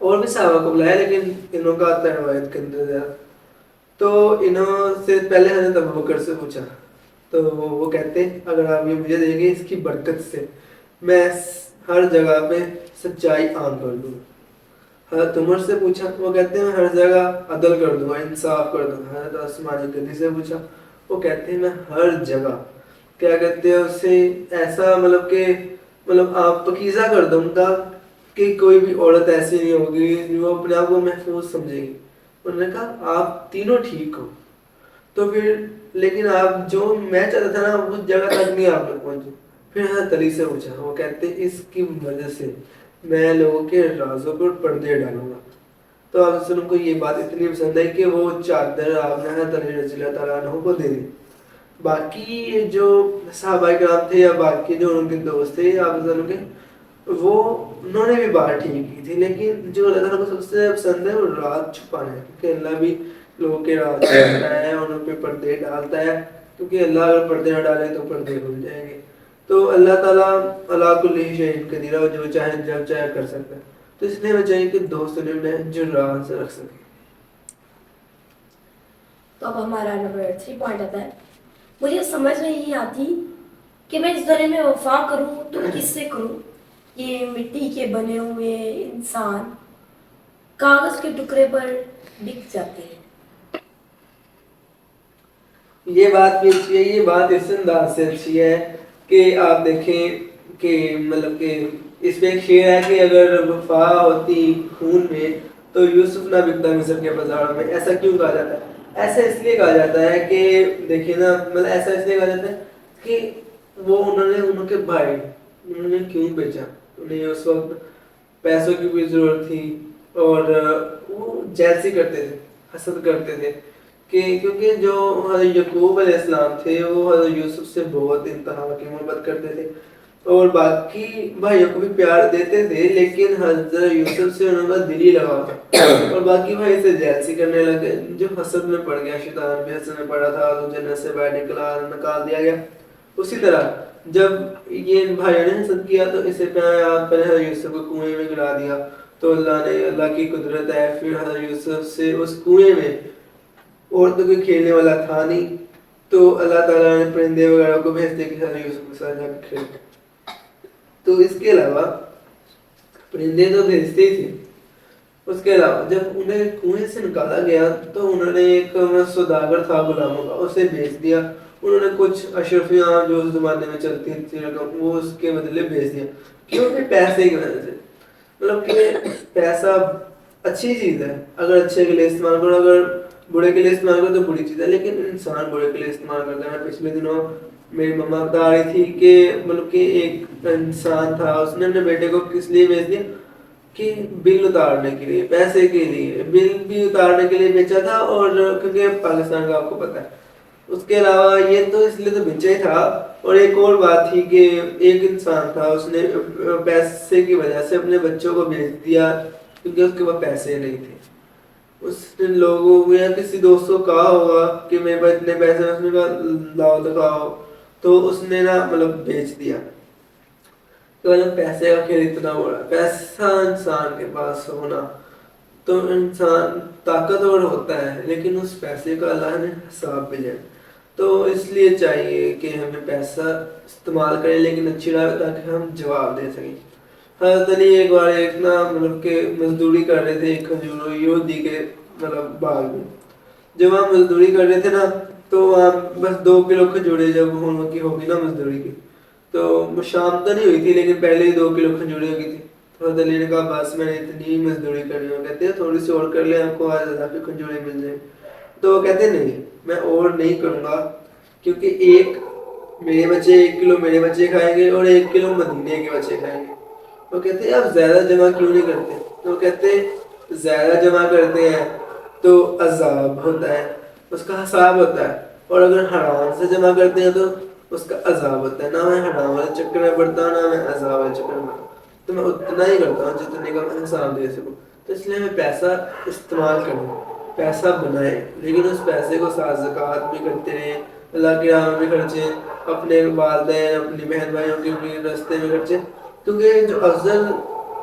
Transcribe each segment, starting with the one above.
اور بھی صحابہ کو بلایا لیکن انہوں کا آتا ہے روایت کے اندر زیادہ. تو انہوں سے پہلے حضرت ابوبکر سے پوچھا تو وہ کہتے ہیں اگر آپ یہ مجھے دیں گے اس کی برکت سے میں ہر جگہ پہ سچائی عام کر دوں. حضرت عمر سے پوچھا وہ کہتے ہیں میں ہر جگہ عدل کر دوں گا انصاف کر دوں گا. حضرت عثمان غنی سے پوچھا وہ کہتے ہیں میں ہر جگہ کیا کہتے ہیں اسے ایسا مطلب آپ پکیزہ کر دوں گا کہ کوئی بھی عورت ایسی نہیں ہوگی جو اپنے آپ کو محفوظ سمجھے گی. انہوں نے کہا آپ تینوں ٹھیک ہو تو پھر لیکن آپ جو میں چاہتا تھا نا اس جگہ تک نہیں آپ لوگ پہنچے. پھر حضرت علی سے پوچھا وہ کہتے ہیں اس کی وجہ سے میں لوگوں کے رازوں پر پردے ڈالوں گا. تو آپ وسلم کو یہ بات اتنی پسند ہے کہ وہ چادر آپ نے حضرت علی رضی اللہ تعالیٰ عنہ کو دے دی. باقی جو صحابہ کرام تھے یا باقی جو ان کے دوست تھے آپ وسلم کے وہ انہوں نے بھی بات ٹھیک کی تھی لیکن جو اللہ تعالیٰ کو سب سے پسند ہے وہ راز چھپانا ہے کیونکہ اللہ بھی لوگوں کے راز چھپاتا ہے اور ان پہ پردے ڈالتا ہے کیونکہ اللہ اگر پردے نہ ڈالے تو پردے کھل جائیں گے. تو اللہ تعالیٰ علی کل شیء قدیر ہے جو چاہے جب چاہے کر سکتا ہے. تو اس لیے ہمیں چاہیے کہ دوست نے جو راز سے رکھ سکے. تو اب ہمارا نمبر 3 پوائنٹ آتا ہے مجھے سمجھ نہیں آتی کہ میں اس دنیا میں وفا کروں تو کس سے کروں. یہ مٹی کے بنے ہوئے انسان کاغذ کے ٹکڑے پر بک جاتے ہیں. یہ بات بھی اچھی ہے. یہ بات اس انداز سے اچھی ہے کہ آپ دیکھیں کہ مطلب کہ اس میں ایک شعر ہے کہ اگر وفا ہوتی خون میں تو یوسف نہ بکتا مصر کے بازار میں. ایسا کیوں کہا جاتا ہے؟ ایسا اس لیے کہا جاتا ہے کہ دیکھیے نا مطلب ایسا اس لیے کہا جاتا ہے کہ وہ انہوں کے بھائی انہوں نے کیوں بیچا. انہیں اس وقت پیسوں کی بھی ضرورت تھی اور وہ جیلسی کرتے تھے حسد کرتے تھے کہ کیونکہ جو حضرت یعقوب علیہ السلام تھے وہ حضرت یوسف سے بہت انتہا کی محبت کرتے تھے اور باقی بھائیوں کو بھی پیار دیتے تھے لیکن حضرت یوسف سے انہوں کا دل ہی لگا تھا اور باقی بھائی سے جیلسی کرنے لگے جو حسد میں پڑ گیا. شیطان بھی حسد میں پڑا تھا تو جنت سے باہر نکال دیا گیا. اسی طرح جب یہ بھائیوں نے حسد کیا تو اسے پہلے حضرت یوسف کو کنویں میں گرا دیا تو اللہ کی قدرت ہے پھر حضرت یوسف سے اس کنویں میں اور تو کوئی کھیلنے والا تھا نہیں تو اللہ تعالیٰ نے پرندے وغیرہ کو بھیج دیا کہ حضرت یوسف کے ساتھ جا کے کھیلے. تو اس کے علاوہ پرندے تو بھیجتے ہی تھے. اس کے علاوہ جب انہیں کنویں سے نکالا گیا تو انہوں نے ایک سوداگر تھا غلاموں کا اسے بھیج دیا. انہوں نے کچھ اشرفیاں جو اس زمانے میں چلتی تھی رقم وہ اس کے بدلے بھیج دیا کیونکہ پیسے کی وجہ سے. مطلب کہ پیسہ اچھی چیز ہے اگر اچھے کے لیے استعمال کرو اگر برے کے لیے استعمال کرو تو بری چیز ہے لیکن انسان برے کے لیے استعمال کرتا ہے. پچھلے دنوں میری مما بتا رہی تھی کہ مطلب کہ ایک انسان تھا اس نے اپنے بیٹے کو کس لیے بھیج دیا کہ بل اتارنے کے لیے پیسے کے لیے بل بھی اتارنے کے لیے بیچا تھا اور کیونکہ پاکستان کا آپ کو پتہ ہے. اس کے علاوہ یہ تو اس لیے تو بیچا ہی تھا اور ایک اور بات تھی کہ ایک انسان تھا اس نے پیسے کی وجہ سے اپنے بچوں کو بھیج دیا کیونکہ اس کے پاس پیسے نہیں تھے. اس نے لوگوں کو یا کسی دوست کو کہا ہوگا کہ میرے پاس اتنے پیسے ہیں اس نے کہا لاؤ دکھاؤ تو اس نے نا مطلب بیچ دیا. تو مطلب پیسے کا کھیل اتنا بڑا پیسہ انسان کے پاس ہونا تو انسان طاقتور ہوتا ہے لیکن اس پیسے کا اللہ نے حساب بھیجا. تو اس لیے چاہیے کہ ہمیں پیسہ استعمال کریں لیکن اچھی راہ تاکہ ہم جواب دے سکیں. حضرت علی ایک بار ایک نا مطلب کہ مزدوری کر رہے تھے کھجور یہودی کے مطلب باغ میں. جب وہاں مزدوری کر رہے تھے نا تو وہاں بس 2 کلو کھجورے جب ان کی ہوگی نا مزدوری کی تو شام تو نہیں ہوئی تھی لیکن پہلے ہی 2 کلو کھجورے ہو گئی تھی. حضرت علی نے کہا بس میں نے اتنی مزدوری کرنی ہو کہتے ہیں تھوڑی سی اور کر لیں آپ کو آج ہزار کے کھجورے مل جائیں. تو وہ کہتے نہیں میں اور نہیں کروں گا کیونکہ ایک میرے بچے 1 کلو میرے بچے کھائیں گے اور 1 کلو مدینے کے بچے کھائیں گے. وہ کہتے ہیں آپ زیادہ جمع کیوں نہیں کرتے. تو وہ کہتے ہیں زیادہ جمع کرتے ہیں تو عذاب ہوتا ہے اس کا حساب ہوتا ہے اور اگر حرام سے جمع کرتے ہیں تو اس کا عذاب ہوتا ہے. نہ میں حرام والے چکر میں پڑتا ہوں نہ میں عذاب والے چکر میں پڑتا ہوں تو میں اتنا ہی کرتا ہوں جتنے کا میں حساب دے سکوں. تو اس لیے ہمیں پیسہ استعمال کریں پیسہ بنائیں لیکن اس پیسے کو ساتھ زکوٰۃ بھی کرتے رہیں اللہ کے راہ میں بھی خرچیں اپنے والدین اپنی بہن بھائیوں کے بھی راستے میں خرچیں کیونکہ جو افضل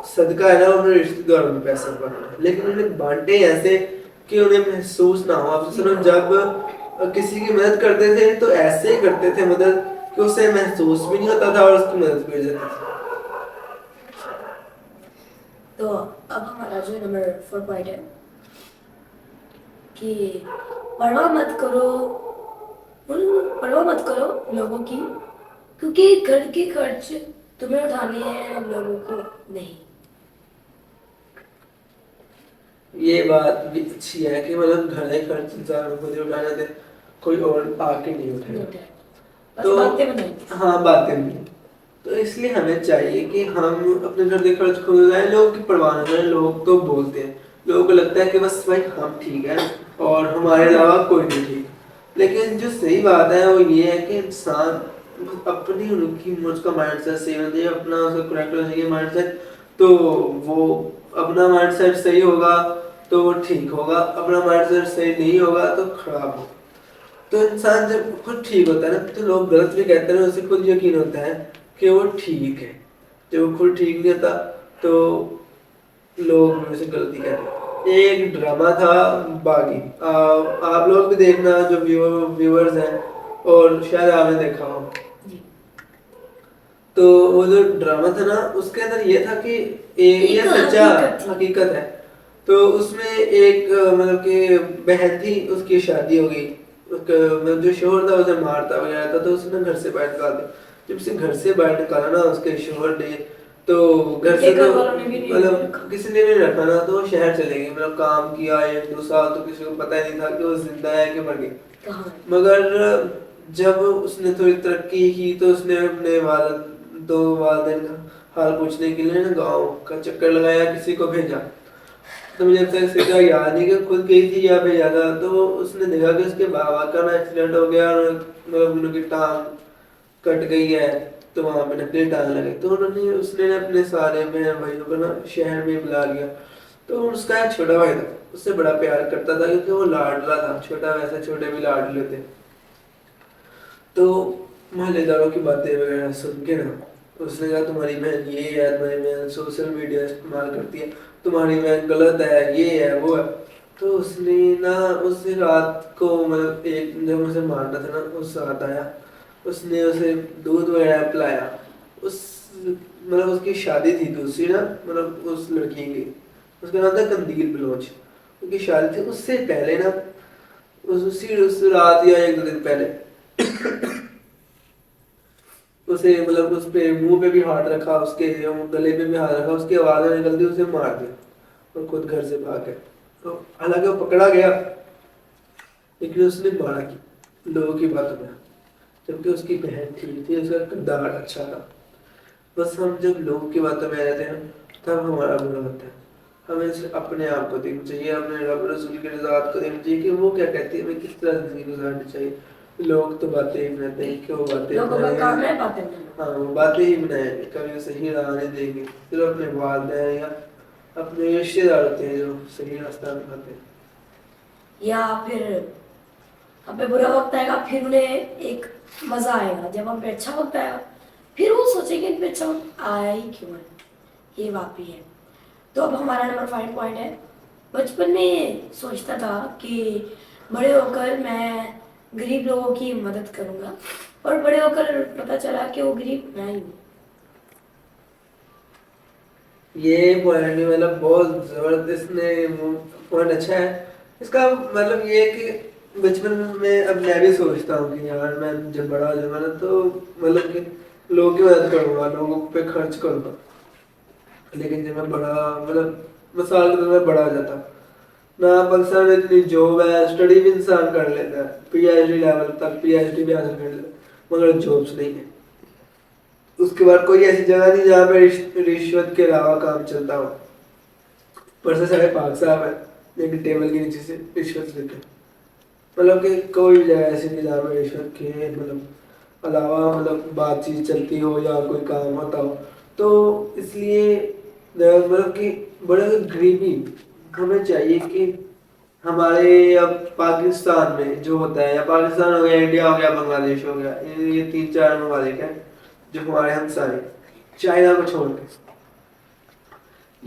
صدقہ ہے نا وہ اپنے رشتے داروں میں پیسہ بانٹنا ہے، لیکن انہیں بانٹے ایسے کہ انہیں محسوس نہ ہو. آپ صلی اللہ علیہ وسلم جب کسی کی مدد کرتے تھے تو ایسے ہی کرتے تھے مدد کہ اسے محسوس بھی نہیں ہوتا تھا اور اس کی مدد بھی ہو جاتی تھی. تو اب ہمارا جو نمبر 4 پوائنٹ ہے کہ پرواہ مت کرو لوگوں کی، کیونکہ گھر کے خرچ تمہیں اٹھانے ہیں، لوگوں کو نہیں. یہ بات بھی اچھی ہے کہ مطلب گھر کے خرچ انسان کو خود ہی اٹھانے تھے، کوئی اور آ کے نہیں اٹھائے گا. بس باتیں بنائیں گے. ہاں باتیں بھی. تو اس لیے ہمیں چاہیے کہ ہم اپنے گھر کے خرچ خود اٹھائیں. لوگوں کی پرواہ نہ کریں. لوگ تو بولتے ہیں، لوگوں کو لگتا ہے کہ بس بھائی ہم ٹھیک ہیں اور ہمارے علاوہ کوئی نہیں ٹھیک. لیکن جو صحیح بات ہے وہ یہ ہے کہ انسان اپنی ان کی مجھ کا مائنڈ سیٹ صحیح ہونا چاہیے، اپنا اس کا کریکٹ ہونا چاہیے مائنڈ سیٹ. تو وہ اپنا مائنڈ سیٹ صحیح ہوگا تو وہ ٹھیک ہوگا، اپنا مائنڈ سیٹ صحیح نہیں ہوگا تو خراب ہوگا. تو انسان جب خود ٹھیک ہوتا ہے نا تو لوگ غلط بھی کہتے ہیں، اسے خود یقین ہوتا ہے کہ وہ ٹھیک ہے. جب وہ خود ٹھیک نہیں ہوتا تو لوگ اسے غلطی کہتے ہیں. ایک ڈرامہ تھا باغی، آپ لوگ بھی دیکھنا جو ویورز ہیں، اور شاید آپ نے دیکھا ہو. تو وہ جو ڈرامہ تھا نا اس کے اندر یہ تھا کہ یہ سچا حقیقت ہے. تو اس میں ایک مطلب کہ بہن تھی، اس کی شادی ہو گئی، جو شوہر تھا اسے مارتا وغیرہ تھا تو اس نے گھر سے باہر نکال دیا. جب اسے گھر سے باہر نکالا نا اس کے شوہر نے، تو گھر سے تو مطلب کسی نے نہیں رکھا نا، تو وہ شہر چلے گئی. مطلب کام کیا 1-2 سال تو کسی کو پتہ ہی نہیں تھا کہ وہ زندہ ہے کہ مر گئی. مگر جب اس نے تھوڑی ترقی کی تو اس نے اپنے والدین کا حال پوچھنے کے لیے گاؤں کا چکر لگایا، کسی کو بھیجا. تو مجھے اب تک سیدھا یاد نہیں کہ خود گئی تھی یا بھیجا تھا. تو اس نے دیکھا کہ اس کے بابا کا نا ایکسیڈنٹ ہو گیا اور مطلب ان کی ٹانگ کٹ گئی ہے، تو وہاں پہ نکلی ٹانگ لگی. تو اس نے اپنے سارے بہن بھائیوں کو نا شہر میں بلا لیا. تو اس کا ایک چھوٹا بھائی تھا، اس سے بڑا پیار کرتا تھا کیونکہ وہ لاڈلا تھا. چھوٹا ویسے چھوٹے بھی لاڈلے تھے. تو محلے داروں کی باتیں وغیرہ سن کے نا اس نے کہا تمہاری بہن یہ ہے، تمہاری بہن سوشل میڈیا استعمال کرتی ہے، تمہاری بہن غلط ہے، یہ ہے وہ ہے. تو اس نے نا اس رات کو مطلب ایک جب اسے مارنا تھا نا اس رات آیا، اس نے اسے دودھ وغیرہ پلایا. مطلب اس کی شادی تھی دوسری نا، مطلب اس لڑکی کی، اس کا نام تھا قندیل بلوچ. اس کی شادی تھی. اس سے پہلے نا اس رات یا 1-2 دن پہلے اسے مطلب اس پہ منہ پہ بھی ہاتھ رکھا، اس کے گلے پہ بھی ہاتھ رکھا، اس کی آواز نکل دی، اسے مار دیا اور خود گھر سے بھاگ گیا. تو حالانکہ وہ پکڑا گیا لیکن اس نے مارا کی لوگوں کی باتوں میں، جبکہ اس کی بہن ٹھیک تھی، اس کا کردار اچھا تھا. بس ہم جب لوگوں کی باتوں میں رہتے ہیں تب ہمارا برا ہوتا ہے. ہمیں صرف اپنے آپ کو دیکھنا چاہیے، اپنے رب رسول کی رضاعت کو دیکھنا چاہیے کہ وہ کیا کہتی ہے، ہمیں کس طرح زندگی گزارنی چاہیے. لوگ تو باتیں ہی بناتے ہیں کہ وہ باتیں ہاں وہ باتیں ہی بنائیں گے، کبھی صحیح راہ نہیں دیں گے. صرف اپنے والدین یا اپنے رشتے دار ہوتے ہیں جو صحیح راستہ دکھاتے ہیں. یا پھر ہم پہ برا وقت آئے گا پھر انہیں ایک مزہ آئے گا. جب ہم پہ اچھا وقت آئے گا پھر وہ سوچیں گے ان پہ اچھا وقت آیا ہی کیوں ہے. یہ واقعی ہے. تو اب ہمارا نمبر 5 پوائنٹ ہے، بچپن میں سوچتا تھا کہ بڑے ہو کر میں غریب لوگوں کی مدد کروں گا، اور بڑے ہو کر پتہ چلا کہ وہ غریب میں ہی ہوں. یہ پوائنٹ مطلب بہت زبردست نے پوائنٹ اچھا ہے. اس کا مطلب یہ ہے کہ بچپن میں اب میں بھی سوچتا ہوں کہ یار میں جب بڑا ہو جاؤں گا تو مطلب کہ لوگوں کی مدد کروں گا، لوگوں پہ خرچ کروں گا. لیکن جب میں بڑا مطلب مثال کے طور میں بڑا ہو جاتا نہ پاکستان میں اتنی جاب ہے، اسٹڈی بھی انسان کر لیتا ہے، PhD لیول تک PhD بھی حاصل کر لیتا ہے، مگر جابس نہیں ہے. اس کے بعد کوئی ایسی جگہ نہیں جہاں پہ رشوت کے علاوہ کام چلتا ہو. پر سے سارے پاک صاحب ہیں لیکن ٹیبل کے نیچے سے رشوت لیتے ہیں. مطلب کہ کوئی بھی جگہ ایسی نہیں جہاں پہ رشوت کے مطلب علاوہ مطلب بات چیت چلتی ہو یا کوئی کام ہوتا ہو. تو اس لیے مطلب کہ بڑے غریبی ہمیں چاہیے کہ ہمارے اب پاکستان میں جو ہوتا ہے، یا پاکستان ہو گیا، انڈیا ہو گیا، بنگلہ دیش ہو گیا، یہ 3-4 ممالک ہیں جو ہمارے ہمسائے چائنا کو چھوڑ کے.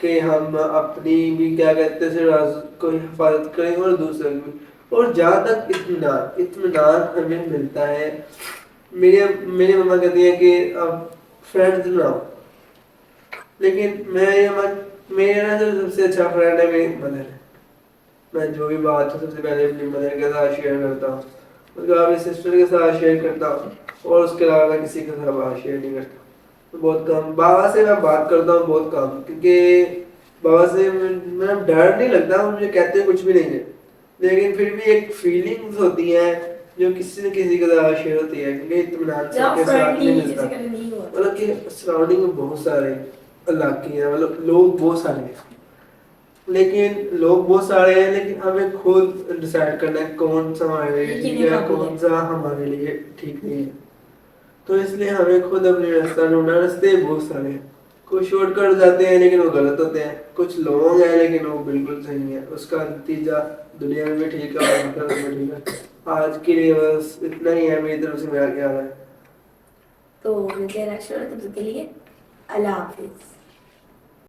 کہ ہم اپنی بھی کیا کہتے ہیں کو حفاظت کریں اور دوسرے بھی. اور جہاں تک اطمینان ہمیں ملتا ہے, میری مما کہتی ہیں کہ اب فرینڈز بناؤ, لیکن میرا جو سب سے اچھا فرینڈ ہے میری مدر ہے. میں جو بھی بات ہے سب سے پہلے اپنی مدر کے ساتھ شیئر کرتا ہوں, اس کے بعد اپنی سسٹر کے ساتھ شیئر کرتا ہوں, اور اس کے علاوہ میں کسی کے ساتھ بات شیئر نہیں کرتا. بہت کم. بابا سے میں بات کرتا ہوں بہت کم, کیونکہ بابا سے میں ڈر نہیں لگتا, مجھے کہتے کچھ بھی نہیں ہے, لیکن پھر بھی ایک فیلنگز ہوتی ہیں جو کسی نہ کسی کے ساتھ شیئر ہوتی ہے, کیونکہ اطمینان سب کے ساتھ نہیں ملتا. مطلب کہ سراؤنڈنگ میں بہت سارے علاقے ہیں, مطلب لوگ بہت سارے ہیں, لیکن ہمیں خود ڈیسائیڈ کرنا ہے کون سا ہمارے لیے ٹھیک ہے, کون سا ہمارے لیے ٹھیک نہیں ہے. تو اس لیے ہمیں خود اپنے راستہ ڈھونڈنا. راستے بہت سارے ہیں, کچھ شارٹ کٹ جاتے ہیں لیکن وہ غلط ہوتے ہیں, کچھ لانگ ہیں لیکن وہ بالکل صحیح ہے. اس کا نتیجہ دنیا میں بھی ٹھیک ہے اور آخرت میں ٹھیک ہے. آج کے لیے بس اتنا ہی ہے میری طرف سے. میرا خیال ہے تو ملتے ہیں نیکسٹ تب تک کے لیے اللہ حافظ.